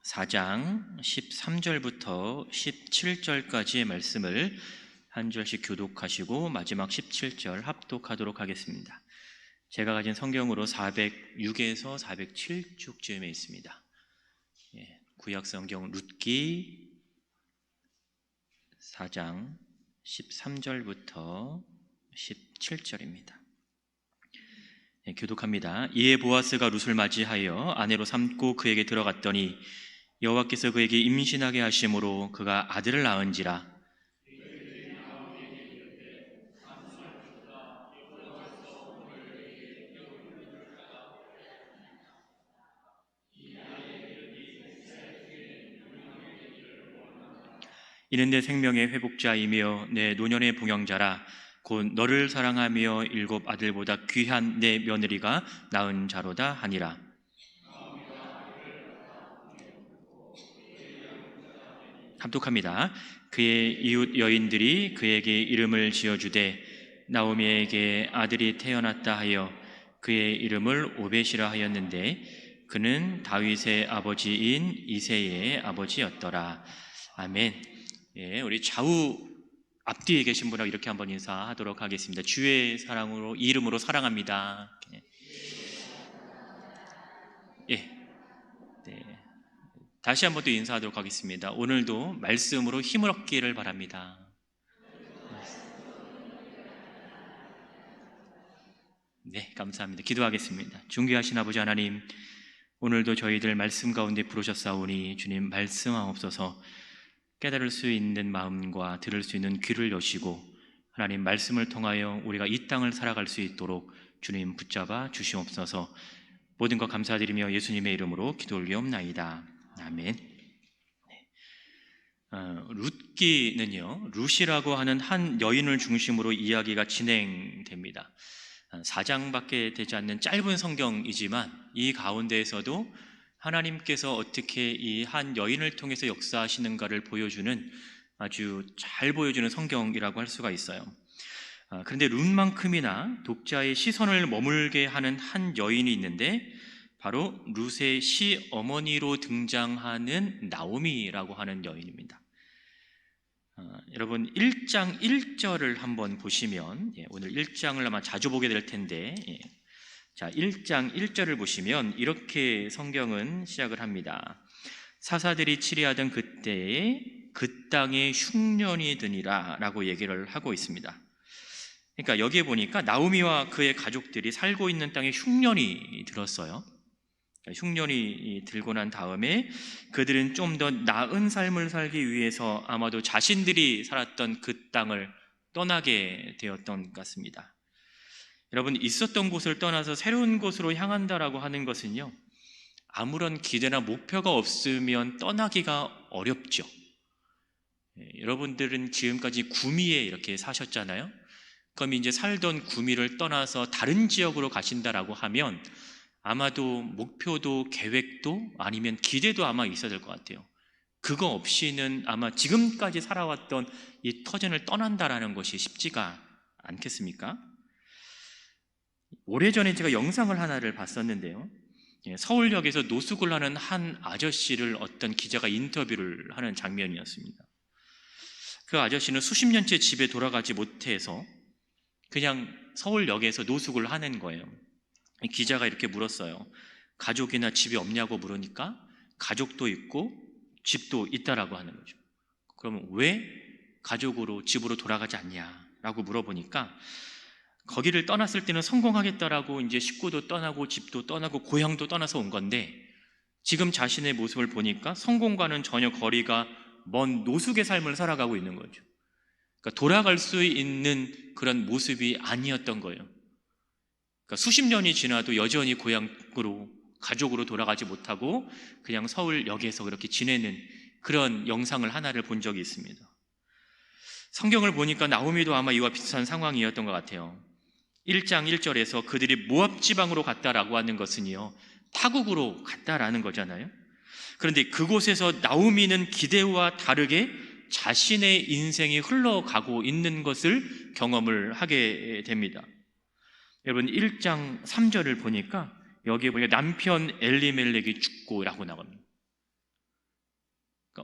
4장 13절부터 17절까지의 말씀을 한 절씩 교독하시고 마지막 17절 합독하도록 하겠습니다. 제가 가진 성경으로 406에서 407쪽쯤에 있습니다. 구약 성경 룻기 4장 13절부터 17절입니다. 교독합니다. 이에 보아스가 룻을 맞이하여 아내로 삼고 그에게 들어갔더니 여호와께서 그에게 임신하게 하심으로 그가 아들을 낳은지라. 이는 내 생명의 회복자이며 내 노년의 봉영자라. 곧 너를 사랑하며 7 아들보다 귀한 내 며느리가 낳은 자로다 하니라. 합독합니다. 그의 이웃 여인들이 그에게 이름을 지어주되 나오미에게 아들이 태어났다 하여 그의 이름을 오벳이라 하였는데 그는 다윗의 아버지인 이새의 아버지였더라. 아멘. 우리 좌우 앞뒤에 계신 분하고 이렇게 한번 인사하도록 하겠습니다. 주의 사랑으로 이름으로 사랑합니다. 다시 한번 또 인사하도록 하겠습니다. 오늘도 말씀으로 힘을 얻기를 바랍니다. 네, 감사합니다. 기도하겠습니다. 존귀하신 아버지 하나님, 오늘도 저희들 말씀 가운데 부르셨사오니 주님 말씀하옵소서. 깨달을 수 있는 마음과 들을 수 있는 귀를 여시고 하나님 말씀을 통하여 우리가 이 땅을 살아갈 수 있도록 주님 붙잡아 주시옵소서. 모든 것 감사드리며 예수님의 이름으로 기도 올리옵나이다. 아멘. 룻기는요, 룻이라고 하는 한 여인을 중심으로 이야기가 진행됩니다. 4장밖에 되지 않는 짧은 성경이지만 이 가운데에서도 하나님께서 어떻게 이 한 여인을 통해서 역사하시는가를 보여주는 아주 잘 보여주는 성경이라고 할 수가 있어요. 그런데 룻만큼이나 독자의 시선을 머물게 하는 한 여인이 있는데 바로 룻의 시어머니로 등장하는 나오미라고 하는 여인입니다. 여러분 1장 1절을 한번 보시면, 오늘 1장을 아마 자주 보게 될 텐데, 자 1장 1절을 보시면 이렇게 성경은 시작을 합니다. 사사들이 치리하던 그때에 그 땅에 흉년이 드니라 라고 얘기를 하고 있습니다. 그러니까 여기에 보니까 나오미와 그의 가족들이 살고 있는 땅에 흉년이 들었어요. 흉년이 들고 난 다음에 그들은 좀 더 나은 삶을 살기 위해서 아마도 자신들이 살았던 그 땅을 떠나게 되었던 것 같습니다. 여러분, 있었던 곳을 떠나서 새로운 곳으로 향한다라고 하는 것은요, 아무런 기대나 목표가 없으면 떠나기가 어렵죠. 여러분들은 지금까지 구미에 이렇게 사셨잖아요. 그럼 이제 살던 구미를 떠나서 다른 지역으로 가신다라고 하면 아마도 목표도 계획도 아니면 기대도 아마 있어야 될 것 같아요. 그거 없이는 아마 지금까지 살아왔던 이 터전을 떠난다라는 것이 쉽지가 않겠습니까? 오래전에 제가 영상을 하나를 봤었는데요, 서울역에서 노숙을 하는 한 아저씨를 어떤 기자가 인터뷰를 하는 장면이었습니다. 그 아저씨는 수십 년째 집에 돌아가지 못해서 그냥 서울역에서 노숙을 하는 거예요. 기자가 이렇게 물었어요. 가족이나 집이 없냐고 물으니까 가족도 있고 집도 있다라고 하는 거죠. 그러면 왜 가족으로 집으로 돌아가지 않냐라고 물어보니까 거기를 떠났을 때는 성공하겠다라고 이제 식구도 떠나고 집도 떠나고 고향도 떠나서 온 건데 지금 자신의 모습을 보니까 성공과는 전혀 거리가 먼 노숙의 삶을 살아가고 있는 거죠. 그러니까 돌아갈 수 있는 그런 모습이 아니었던 거예요. 그러니까 수십 년이 지나도 여전히 고향으로 가족으로 돌아가지 못하고 그냥 서울역에서 그렇게 지내는 그런 영상을 하나를 본 적이 있습니다. 성경을 보니까 나오미도 아마 이와 비슷한 상황이었던 것 같아요. 1장 1절에서 그들이 모압 지방으로 갔다라고 하는 것은요, 타국으로 갔다라는 거잖아요. 그런데 그곳에서 나오미는 기대와 다르게 자신의 인생이 흘러가고 있는 것을 경험을 하게 됩니다. 여러분 1장 3절을 보니까 여기에 보니까 남편 엘리멜렉이 죽고 라고 나옵니다.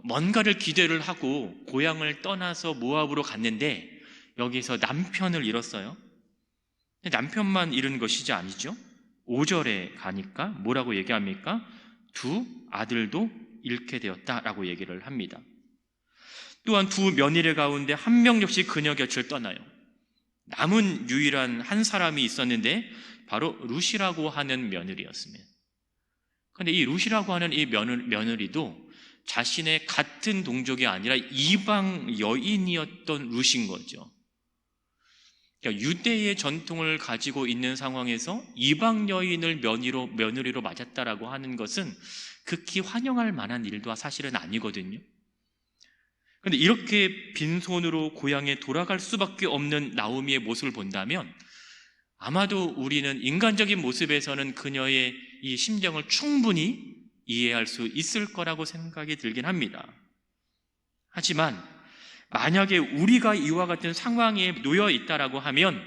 뭔가를 기대를 하고 고향을 떠나서 모압으로 갔는데 여기서 남편을 잃었어요. 남편만 잃은 것이지 아니죠. 5절에 가니까 뭐라고 얘기합니까? 두 아들도 잃게 되었다라고 얘기를 합니다. 또한 두 며느리 가운데 한 명 역시 그녀 곁을 떠나요. 남은 유일한 한 사람이 있었는데 바로 룻이라고 하는 며느리였습니다. 그런데 이 룻이라고 하는 이 며느리도 자신의 같은 동족이 아니라 이방 여인이었던 룻인 거죠. 그러니까 유대의 전통을 가지고 있는 상황에서 이방 여인을 며느리로 맞았다라고 하는 것은 극히 환영할 만한 일도 사실은 아니거든요. 그런데 이렇게 빈손으로 고향에 돌아갈 수밖에 없는 나오미의 모습을 본다면 아마도 우리는 인간적인 모습에서는 그녀의 이 심정을 충분히 이해할 수 있을 거라고 생각이 들긴 합니다. 하지만 만약에 우리가 이와 같은 상황에 놓여 있다라고 하면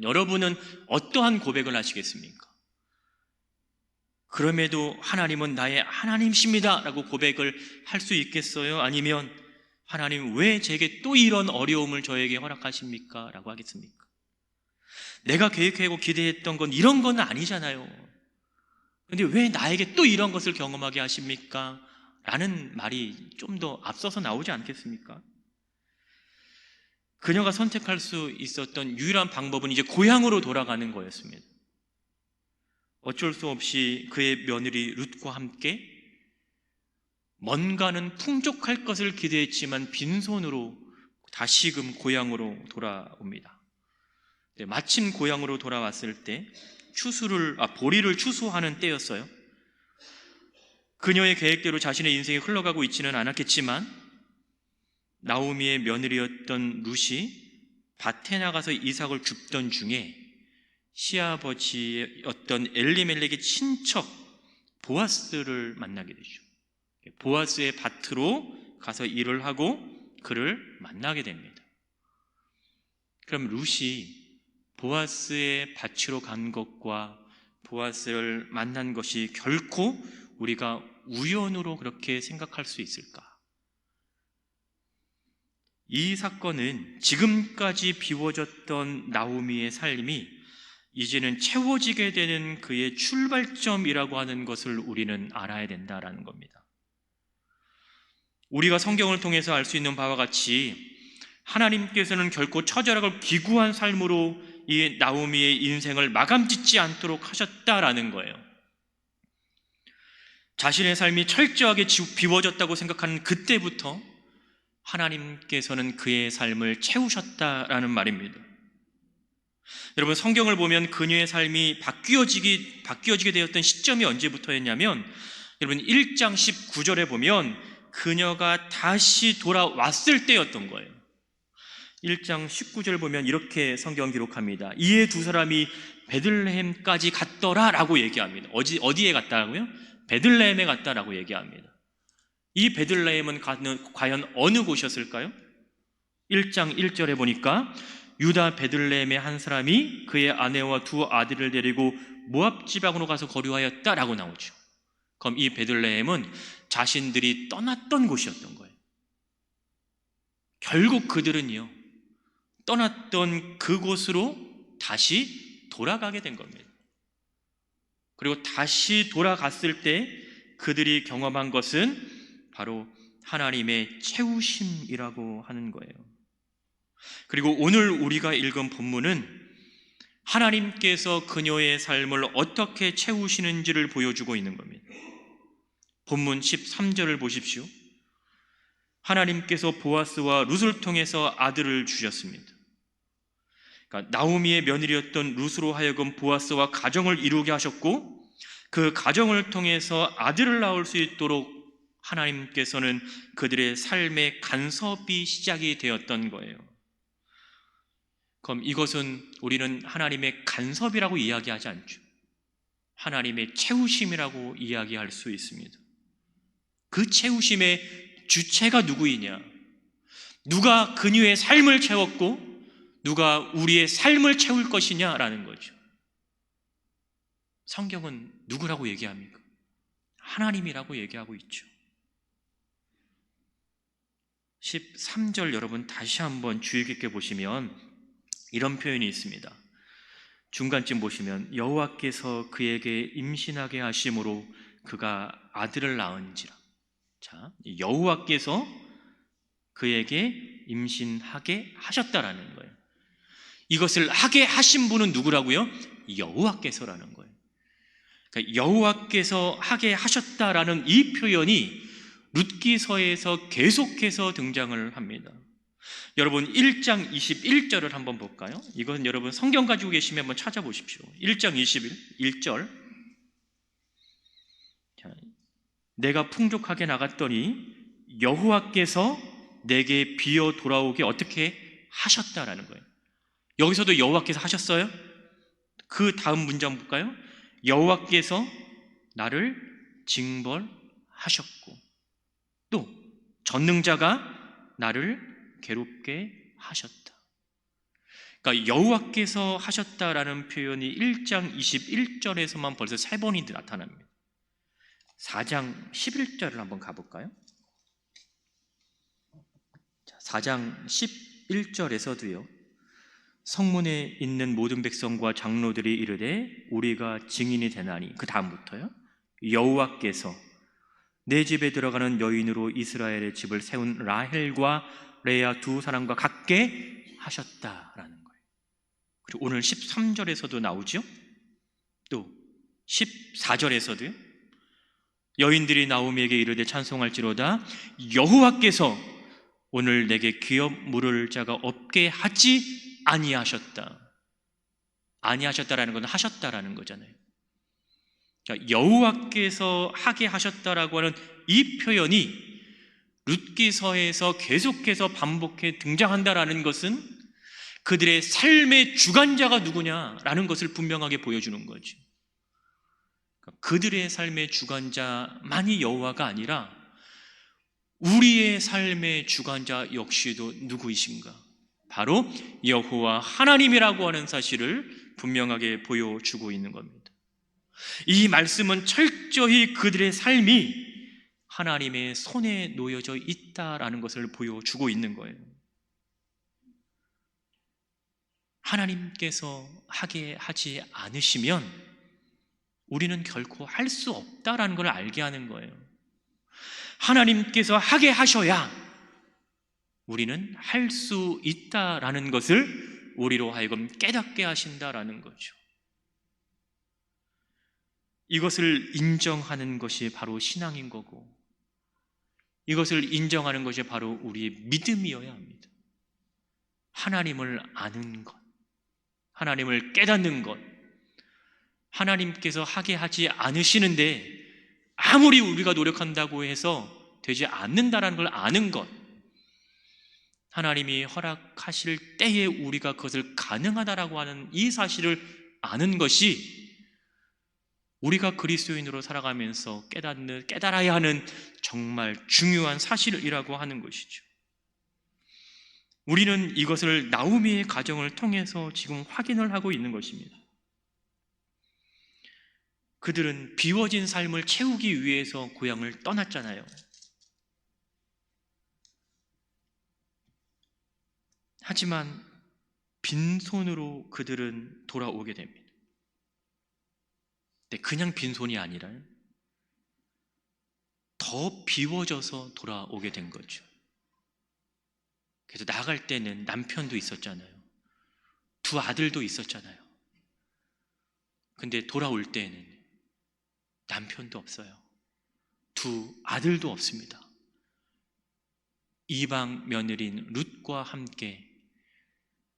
여러분은 어떠한 고백을 하시겠습니까? 그럼에도 하나님은 나의 하나님이십니다 라고 고백을 할 수 있겠어요? 아니면 하나님 왜 제게 또 이런 어려움을 저에게 허락하십니까? 라고 하겠습니까? 내가 계획하고 기대했던 건 이런 건 아니잖아요. 근데 왜 나에게 또 이런 것을 경험하게 하십니까? 라는 말이 좀 더 앞서서 나오지 않겠습니까? 그녀가 선택할 수 있었던 유일한 방법은 이제 고향으로 돌아가는 거였습니다. 어쩔 수 없이 그의 며느리 룻과 함께 뭔가는 풍족할 것을 기대했지만 빈손으로 다시금 고향으로 돌아옵니다. 마침 고향으로 돌아왔을 때 보리를 추수하는 때였어요. 그녀의 계획대로 자신의 인생이 흘러가고 있지는 않았겠지만 나오미의 며느리였던 룻이 밭에 나가서 이삭을 줍던 중에 시아버지였던 엘리멜렉의 친척 보아스를 만나게 되죠. 보아스의 밭으로 가서 일을 하고 그를 만나게 됩니다. 그럼 룻이 보아스의 밭으로 간 것과 보아스를 만난 것이 결코 우리가 우연으로 그렇게 생각할 수 있을까? 이 사건은 지금까지 비워졌던 나오미의 삶이 이제는 채워지게 되는 그의 출발점이라고 하는 것을 우리는 알아야 된다라는 겁니다. 우리가 성경을 통해서 알 수 있는 바와 같이 하나님께서는 결코 처절하고 기구한 삶으로 이 나오미의 인생을 마감짓지 않도록 하셨다라는 거예요. 자신의 삶이 철저하게 비워졌다고 생각하는 그때부터 하나님께서는 그의 삶을 채우셨다라는 말입니다. 여러분, 성경을 보면 그녀의 삶이 바뀌어지게 되었던 시점이 언제부터였냐면 여러분 1장 19절에 보면 그녀가 다시 돌아왔을 때였던 거예요. 1장 19절 보면 이렇게 성경 기록합니다. 이에 두 사람이 베들레헴까지 갔더라 라고 얘기합니다. 어디에 갔다고요? 베들레헴에 갔다라고 얘기합니다. 이 베들레헴은 과연 어느 곳이었을까요? 1장 1절에 보니까 유다 베들레헴의 한 사람이 그의 아내와 두 아들을 데리고 모압 지방으로 가서 거류하였다라고 나오죠. 그럼 이 베들레헴은 자신들이 떠났던 곳이었던 거예요. 결국 그들은요, 떠났던 그곳으로 다시 돌아가게 된 겁니다. 그리고 다시 돌아갔을 때 그들이 경험한 것은 바로 하나님의 채우심이라고 하는 거예요. 그리고 오늘 우리가 읽은 본문은 하나님께서 그녀의 삶을 어떻게 채우시는지를 보여주고 있는 겁니다. 본문 13절을 보십시오. 하나님께서 보아스와 룻을 통해서 아들을 주셨습니다. 그러니까 나오미의 며느리였던 룻으로 하여금 보아스와 가정을 이루게 하셨고 그 가정을 통해서 아들을 낳을 수 있도록 하나님께서는 그들의 삶의 간섭이 시작이 되었던 거예요. 그럼 이것은 우리는 하나님의 간섭이라고 이야기하지 않죠. 하나님의 채우심이라고 이야기할 수 있습니다. 그 채우심의 주체가 누구이냐? 누가 그녀의 삶을 채웠고 누가 우리의 삶을 채울 것이냐라는 거죠. 성경은 누구라고 얘기합니까? 하나님이라고 얘기하고 있죠. 13절 여러분 다시 한번 주의 깊게 보시면 이런 표현이 있습니다. 중간쯤 보시면 여호와께서 그에게 임신하게 하심으로 그가 아들을 낳은지라. 자, 여호와께서 그에게 임신하게 하셨다라는 거예요. 이것을 하게 하신 분은 누구라고요? 여호와께서라는 거예요. 그러니까 여호와께서 하게 하셨다라는 이 표현이 룻기서에서 계속해서 등장을 합니다. 여러분 1장 21절을 한번 볼까요? 이건 여러분 성경 가지고 계시면 한번 찾아보십시오. 1장 21절. 자, 내가 풍족하게 나갔더니 여호와께서 내게 비어 돌아오게 어떻게 하셨다라는 거예요. 여기서도 여호와께서 하셨어요? 그 다음 문장 볼까요? 여호와께서 나를 징벌하셨고 또 전능자가 나를 괴롭게 하셨다. 그러니까 여호와께서 하셨다라는 표현이 1장 21절에서만 벌써 3번이 나타납니다. 4장 11절을 한번 가볼까요? 4장 11절에서도요. 성문에 있는 모든 백성과 장로들이 이르되 우리가 증인이 되나니, 그 다음부터요, 여호와께서 내 집에 들어가는 여인으로 이스라엘의 집을 세운 라헬과 레아 두 사람과 같게 하셨다라는 거예요. 그리고 오늘 13절에서도 나오죠. 또 14절에서도요. 여인들이 나오미에게 이르되 찬송할지로다 여호와께서 오늘 내게 기업 물을 자가 없게 하지 아니하셨다. 아니하셨다라는 건 하셨다라는 거잖아요. 그러니까 여호와께서 하게 하셨다라고 하는 이 표현이 룻기서에서 계속해서 반복해 등장한다라는 것은 그들의 삶의 주관자가 누구냐라는 것을 분명하게 보여주는 거죠. 그들의 삶의 주관자만이 여호와가 아니라 우리의 삶의 주관자 역시도 누구이신가? 바로 여호와 하나님이라고 하는 사실을 분명하게 보여주고 있는 겁니다. 이 말씀은 철저히 그들의 삶이 하나님의 손에 놓여져 있다라는 것을 보여주고 있는 거예요. 하나님께서 하게 하지 않으시면 우리는 결코 할 수 없다라는 걸 알게 하는 거예요. 하나님께서 하게 하셔야 우리는 할 수 있다라는 것을 우리로 하여금 깨닫게 하신다라는 거죠. 이것을 인정하는 것이 바로 신앙인 거고, 이것을 인정하는 것이 바로 우리의 믿음이어야 합니다. 하나님을 아는 것, 하나님을 깨닫는 것, 하나님께서 하게 하지 않으시는데 아무리 우리가 노력한다고 해서 되지 않는다라는 걸 아는 것, 하나님이 허락하실 때에 우리가 그것을 가능하다라고 하는 이 사실을 아는 것이 우리가 그리스도인으로 살아가면서 깨달아야 하는 정말 중요한 사실이라고 하는 것이죠. 우리는 이것을 나오미의 가정을 통해서 지금 확인을 하고 있는 것입니다. 그들은 비워진 삶을 채우기 위해서 고향을 떠났잖아요. 하지만 빈손으로 그들은 돌아오게 됩니다. 근데 그냥 빈손이 아니라 더 비워져서 돌아오게 된 거죠. 그래서 나갈 때는 남편도 있었잖아요. 두 아들도 있었잖아요. 근데 돌아올 때는 남편도 없어요. 두 아들도 없습니다. 이방 며느리인 룻과 함께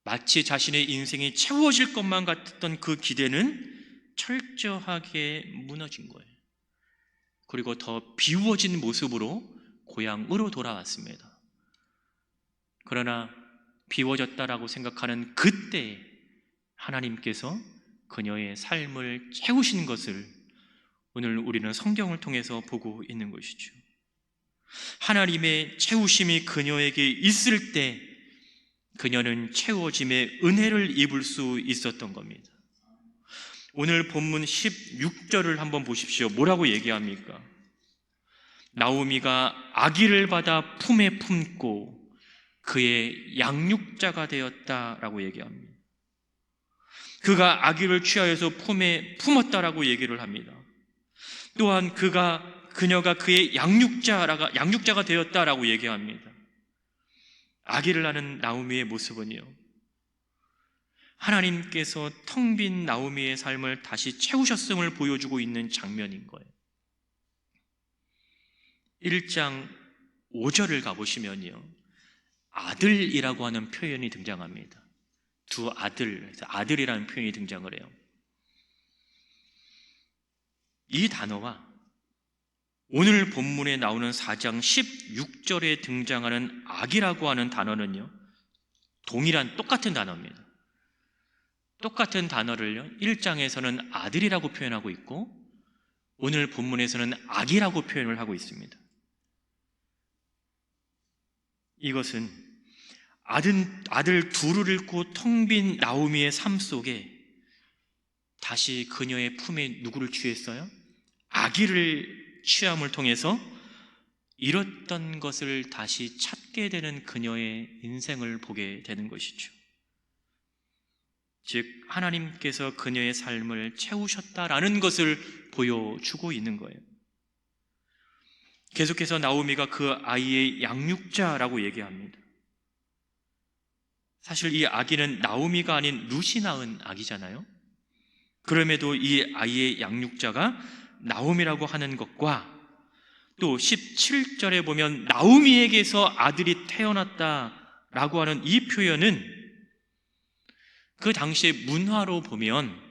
마치 자신의 인생이 채워질 것만 같았던 그 기대는 철저하게 무너진 거예요. 그리고 더 비워진 모습으로 고향으로 돌아왔습니다. 그러나 비워졌다라고 생각하는 그때 하나님께서 그녀의 삶을 채우신 것을 오늘 우리는 성경을 통해서 보고 있는 것이죠. 하나님의 채우심이 그녀에게 있을 때 그녀는 채워짐의 은혜를 입을 수 있었던 겁니다. 오늘 본문 16절을 한번 보십시오. 뭐라고 얘기합니까? 나오미가 아기를 받아 품에 품고 그의 양육자가 되었다라고 얘기합니다. 그가 아기를 취하여서 품에 품었다라고 얘기를 합니다. 또한 그녀가 그의 양육자가 되었다라고 얘기합니다. 아기를 낳는 나오미의 모습은요, 하나님께서 텅 빈 나오미의 삶을 다시 채우셨음을 보여주고 있는 장면인 거예요. 1장 5절을 가보시면요, 아들이라고 하는 표현이 등장합니다. 두 아들이라는 표현이 등장을 해요. 이 단어와 오늘 본문에 나오는 4장 16절에 등장하는 악이라고 하는 단어는요, 똑같은 단어입니다. 똑같은 단어를요, 1장에서는 아들이라고 표현하고 있고 오늘 본문에서는 악이라고 표현을 하고 있습니다. 이것은 아들 둘을 잃고 텅 빈 나오미의 삶 속에 다시 그녀의 품에 누구를 취했어요? 아기를 취함을 통해서 잃었던 것을 다시 찾게 되는 그녀의 인생을 보게 되는 것이죠. 즉 하나님께서 그녀의 삶을 채우셨다라는 것을 보여주고 있는 거예요. 계속해서 나오미가 그 아이의 양육자라고 얘기합니다. 사실 이 아기는 나오미가 아닌 룻이 낳은 아기잖아요. 그럼에도 이 아이의 양육자가 나오미라고 하는 것과 또 17절에 보면 나오미에게서 아들이 태어났다라고 하는 이 표현은 그 당시의 문화로 보면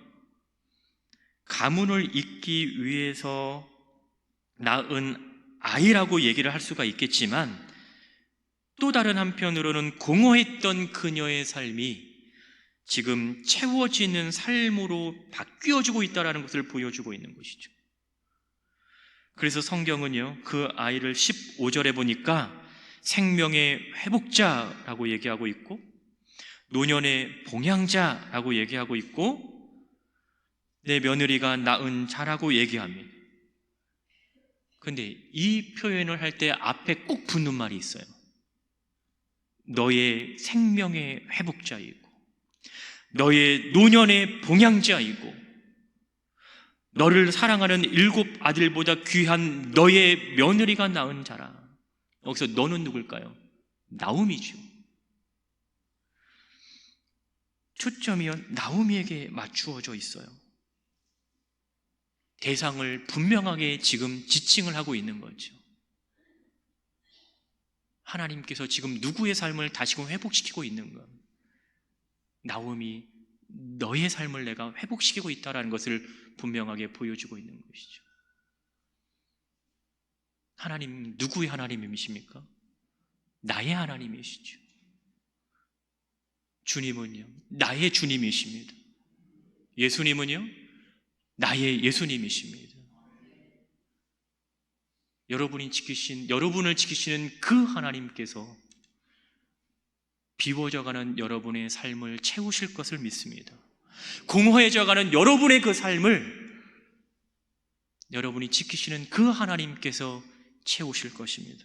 가문을 잇기 위해서 낳은 아이라고 얘기를 할 수가 있겠지만 또 다른 한편으로는 공허했던 그녀의 삶이 지금 채워지는 삶으로 바뀌어지고 있다는 것을 보여주고 있는 것이죠. 그래서 성경은요, 그 아이를 15절에 보니까 생명의 회복자라고 얘기하고 있고 노년의 봉양자라고 얘기하고 있고 내 며느리가 낳은 자라고 얘기합니다. 그런데 이 표현을 할 때 앞에 꼭 붙는 말이 있어요. 너의 생명의 회복자이고 너의 노년의 봉양자이고 너를 사랑하는 7 아들보다 귀한 너의 며느리가 낳은 자라. 여기서 너는 누굴까요? 나오미죠. 초점이 나오미에게 맞추어져 있어요. 대상을 분명하게 지금 지칭을 하고 있는 거죠. 하나님께서 지금 누구의 삶을 다시금 회복시키고 있는가? 나오미, 너의 삶을 내가 회복시키고 있다는 것을 분명하게 보여주고 있는 것이죠. 하나님, 누구의 하나님이십니까? 나의 하나님이시죠. 주님은요, 나의 주님이십니다. 예수님은요, 나의 예수님이십니다. 여러분을 지키시는 그 하나님께서 비워져가는 여러분의 삶을 채우실 것을 믿습니다. 공허해져가는 여러분의 그 삶을 여러분이 지키시는 그 하나님께서 채우실 것입니다.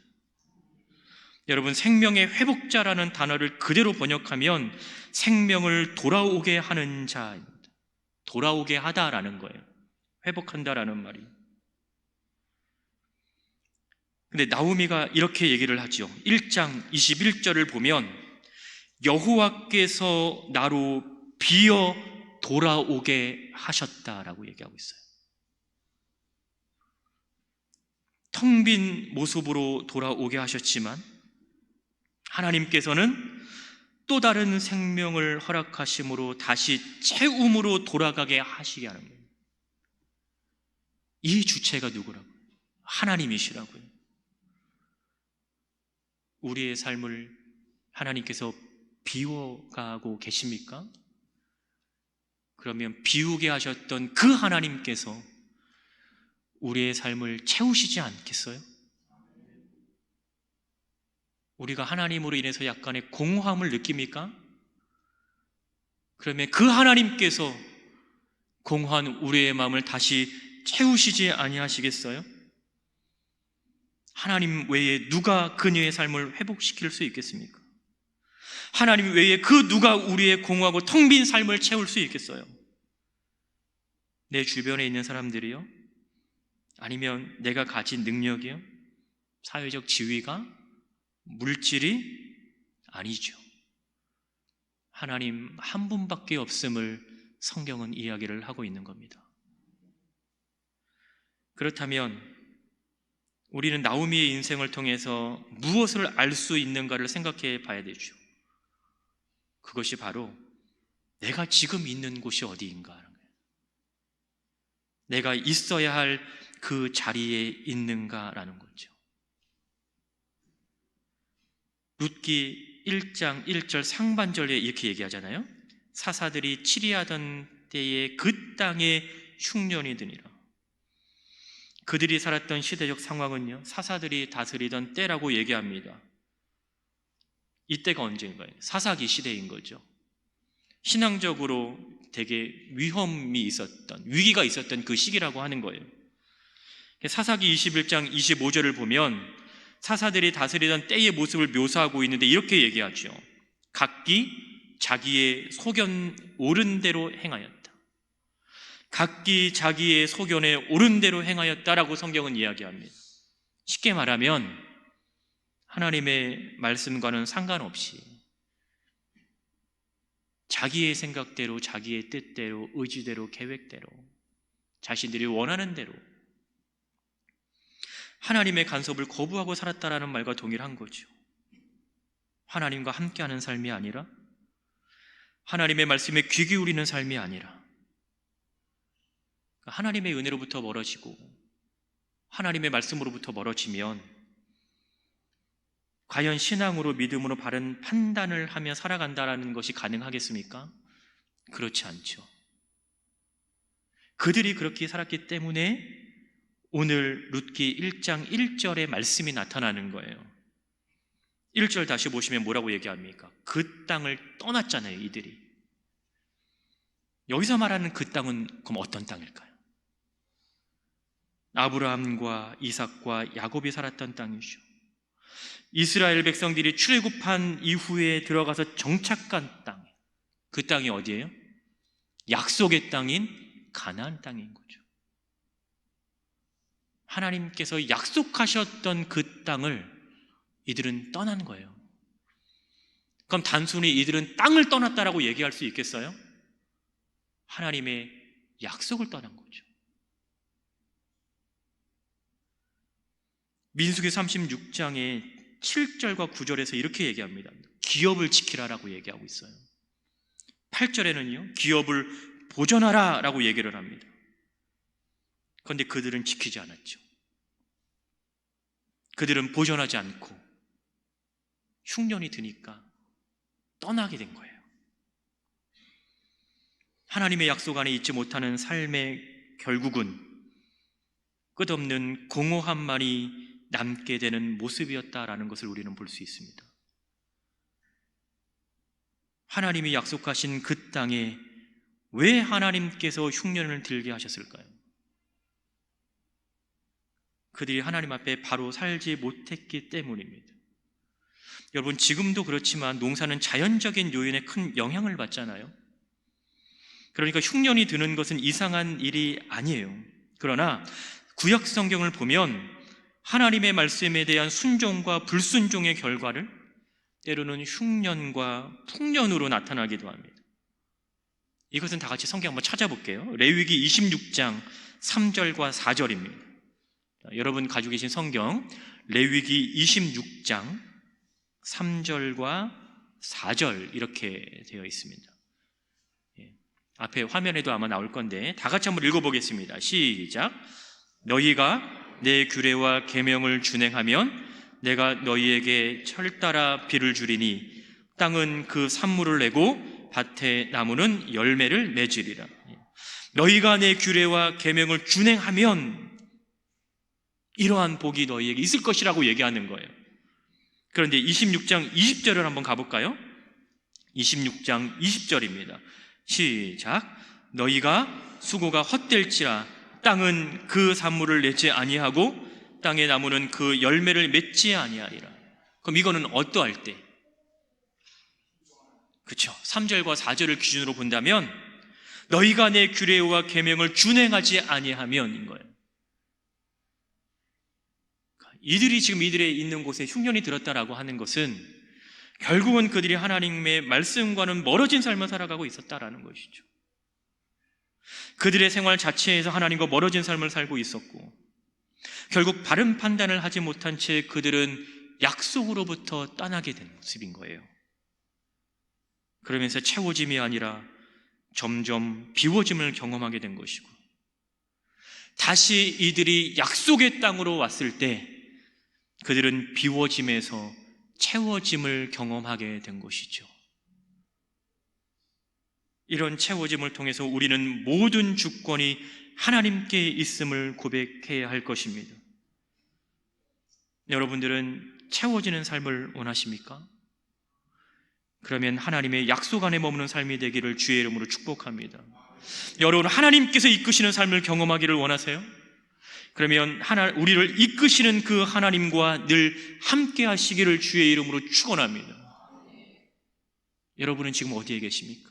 여러분, 생명의 회복자라는 단어를 그대로 번역하면 생명을 돌아오게 하는 자입니다. 돌아오게 하다라는 거예요. 회복한다라는 말이. 근데 나오미가 이렇게 얘기를 하죠. 1장 21절을 보면 여호와께서 나로 비어 돌아오게 하셨다라고 얘기하고 있어요. 텅 빈 모습으로 돌아오게 하셨지만 하나님께서는 또 다른 생명을 허락하심으로 다시 채움으로 돌아가게 하시게 하는 거예요. 이 주체가 누구라고요? 하나님이시라고요. 우리의 삶을 하나님께서 비워가고 계십니까? 그러면 비우게 하셨던 그 하나님께서 우리의 삶을 채우시지 않겠어요? 우리가 하나님으로 인해서 약간의 공허함을 느낍니까? 그러면 그 하나님께서 공허한 우리의 마음을 다시 채우시지 아니하시겠어요? 하나님 외에 누가 그녀의 삶을 회복시킬 수 있겠습니까? 하나님 외에 그 누가 우리의 공허하고 텅 빈 삶을 채울 수 있겠어요? 내 주변에 있는 사람들이요? 아니면 내가 가진 능력이요? 사회적 지위가? 물질이? 아니죠. 하나님 한 분밖에 없음을 성경은 이야기를 하고 있는 겁니다. 그렇다면 우리는 나오미의 인생을 통해서 무엇을 알 수 있는가를 생각해 봐야 되죠. 그것이 바로 내가 지금 있는 곳이 어디인가 하는 거예요. 내가 있어야 할 그 자리에 있는가라는 거죠. 룻기 1장 1절 상반절에 이렇게 얘기하잖아요. 사사들이 치리하던 때에 그 땅에 흉년이 드니라. 그들이 살았던 시대적 상황은요, 사사들이 다스리던 때라고 얘기합니다. 이때가 언제인가요? 사사기 시대인 거죠. 신앙적으로 되게 위험이 있었던, 위기가 있었던 그 시기라고 하는 거예요. 사사기 21장 25절을 보면 사사들이 다스리던 때의 모습을 묘사하고 있는데 이렇게 얘기하죠. 각기 자기의 소견 옳은 대로 행하였다. 각기 자기의 소견에 옳은 대로 행하였다라고 성경은 이야기합니다. 쉽게 말하면 하나님의 말씀과는 상관없이 자기의 생각대로, 자기의 뜻대로, 의지대로, 계획대로, 자신들이 원하는 대로 하나님의 간섭을 거부하고 살았다라는 말과 동일한 거죠. 하나님과 함께하는 삶이 아니라, 하나님의 말씀에 귀 기울이는 삶이 아니라, 하나님의 은혜로부터 멀어지고 하나님의 말씀으로부터 멀어지면 과연 신앙으로, 믿음으로 바른 판단을 하며 살아간다는 것이 가능하겠습니까? 그렇지 않죠. 그들이 그렇게 살았기 때문에 오늘 룻기 1장 1절의 말씀이 나타나는 거예요. 1절 다시 보시면 뭐라고 얘기합니까? 그 땅을 떠났잖아요, 이들이. 여기서 말하는 그 땅은 그럼 어떤 땅일까요? 아브라함과 이삭과 야곱이 살았던 땅이죠. 이스라엘 백성들이 출애굽한 이후에 들어가서 정착한 땅, 그 땅이 어디예요? 약속의 땅인 가나안 땅인 거죠. 하나님께서 약속하셨던 그 땅을 이들은 떠난 거예요. 그럼 단순히 이들은 땅을 떠났다라고 얘기할 수 있겠어요? 하나님의 약속을 떠난 거죠. 민수기 36장의 7절과 9절에서 이렇게 얘기합니다. 기업을 지키라라고 얘기하고 있어요. 8절에는요, 기업을 보존하라 라고 얘기를 합니다. 그런데 그들은 지키지 않았죠. 그들은 보존하지 않고 흉년이 드니까 떠나게 된 거예요. 하나님의 약속 안에 있지 못하는 삶의 결국은 끝없는 공허함만이 남게 되는 모습이었다라는 것을 우리는 볼 수 있습니다. 하나님이 약속하신 그 땅에 왜 하나님께서 흉년을 들게 하셨을까요? 그들이 하나님 앞에 바로 살지 못했기 때문입니다. 여러분, 지금도 그렇지만 농사는 자연적인 요인에 큰 영향을 받잖아요. 그러니까 흉년이 드는 것은 이상한 일이 아니에요. 그러나 구약 성경을 보면 하나님의 말씀에 대한 순종과 불순종의 결과를 때로는 흉년과 풍년으로 나타나기도 합니다. 이것은 다 같이 성경 한번 찾아볼게요. 레위기 26장 3절과 4절입니다. 여러분 가지고 계신 성경 레위기 26장 3절과 4절 이렇게 되어 있습니다. 앞에 화면에도 아마 나올 건데 다 같이 한번 읽어보겠습니다. 시작. 너희가 내 규례와 계명을 준행하면 내가 너희에게 철따라 비를 주리니 땅은 그 산물을 내고 밭의 나무는 열매를 맺으리라. 너희가 내 규례와 계명을 준행하면 이러한 복이 너희에게 있을 것이라고 얘기하는 거예요. 그런데 26장 20절을 한번 가볼까요? 26장 20절입니다. 시작. 너희가 수고가 헛될지라 땅은 그 산물을 내지 아니하고 땅의 나무는 그 열매를 맺지 아니하리라. 그럼 이거는 어떠할 때? 그렇죠. 3절과 4절을 기준으로 본다면 너희가 내 규례와 계명을 준행하지 아니하면인 거예요. 이들이 지금 이들의 있는 곳에 흉년이 들었다라고 하는 것은 결국은 그들이 하나님의 말씀과는 멀어진 삶을 살아가고 있었다라는 것이죠. 그들의 생활 자체에서 하나님과 멀어진 삶을 살고 있었고, 결국 바른 판단을 하지 못한 채 그들은 약속으로부터 떠나게 된 모습인 거예요. 그러면서 채워짐이 아니라 점점 비워짐을 경험하게 된 것이고, 다시 이들이 약속의 땅으로 왔을 때 그들은 비워짐에서 채워짐을 경험하게 된 것이죠. 이런 채워짐을 통해서 우리는 모든 주권이 하나님께 있음을 고백해야 할 것입니다. 여러분들은 채워지는 삶을 원하십니까? 그러면 하나님의 약속 안에 머무는 삶이 되기를 주의 이름으로 축복합니다. 여러분, 하나님께서 이끄시는 삶을 경험하기를 원하세요? 그러면 우리를 이끄시는 그 하나님과 늘 함께 하시기를 주의 이름으로 축원합니다. 여러분은 지금 어디에 계십니까?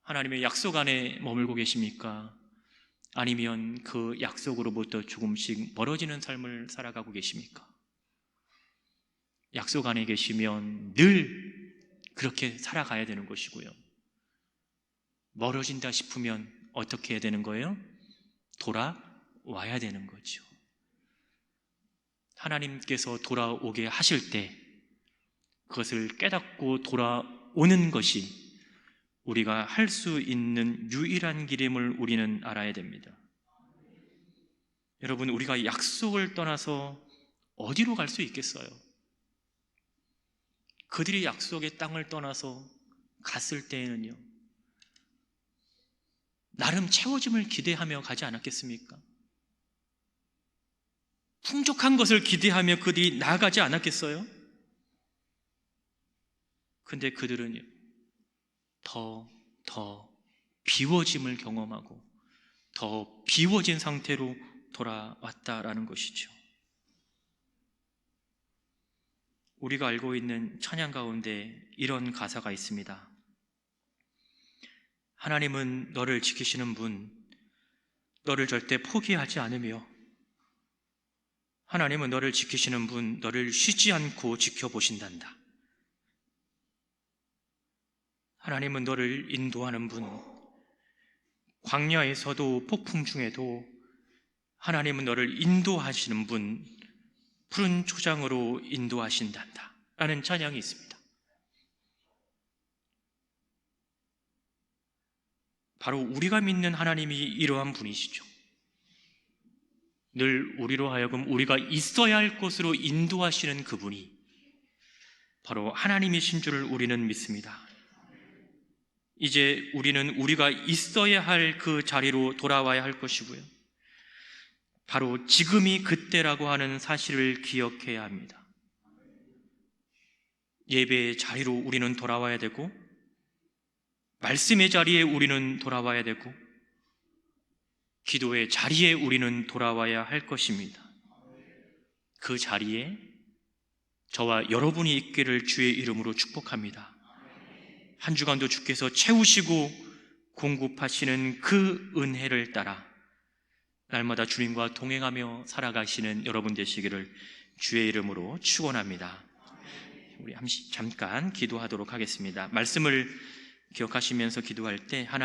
하나님의 약속 안에 머물고 계십니까? 아니면 그 약속으로부터 조금씩 멀어지는 삶을 살아가고 계십니까? 약속 안에 계시면 늘 그렇게 살아가야 되는 것이고요, 멀어진다 싶으면 어떻게 해야 되는 거예요? 돌아와야 되는 거죠. 하나님께서 돌아오게 하실 때 그것을 깨닫고 돌아오는 것이 우리가 할 수 있는 유일한 길임을 우리는 알아야 됩니다. 여러분, 우리가 약속을 떠나서 어디로 갈 수 있겠어요? 그들이 약속의 땅을 떠나서 갔을 때에는요, 나름 채워짐을 기대하며 가지 않았겠습니까? 풍족한 것을 기대하며 그들이 나아가지 않았겠어요? 근데 그들은요, 더 비워짐을 경험하고 더 비워진 상태로 돌아왔다라는 것이죠. 우리가 알고 있는 찬양 가운데 이런 가사가 있습니다. 하나님은 너를 지키시는 분, 너를 절대 포기하지 않으며, 하나님은 너를 지키시는 분, 너를 쉬지 않고 지켜보신단다. 하나님은 너를 인도하는 분, 광야에서도 폭풍 중에도 하나님은 너를 인도하시는 분, 푸른 초장으로 인도하신단다 라는 찬양이 있습니다. 바로 우리가 믿는 하나님이 이러한 분이시죠. 늘 우리로 하여금 우리가 있어야 할 곳으로 인도하시는 그분이 바로 하나님이신 줄을 우리는 믿습니다. 이제 우리는 우리가 있어야 할 그 자리로 돌아와야 할 것이고요, 바로 지금이 그때라고 하는 사실을 기억해야 합니다. 예배의 자리로 우리는 돌아와야 되고, 말씀의 자리에 우리는 돌아와야 되고, 기도의 자리에 우리는 돌아와야 할 것입니다. 그 자리에 저와 여러분이 있기를 주의 이름으로 축복합니다. 한 주간도 주께서 채우시고 공급하시는 그 은혜를 따라 날마다 주님과 동행하며 살아가시는 여러분 되시기를 주의 이름으로 축원합니다. 우리 잠깐 기도하도록 하겠습니다. 말씀을 기억하시면서 기도할 때 하나님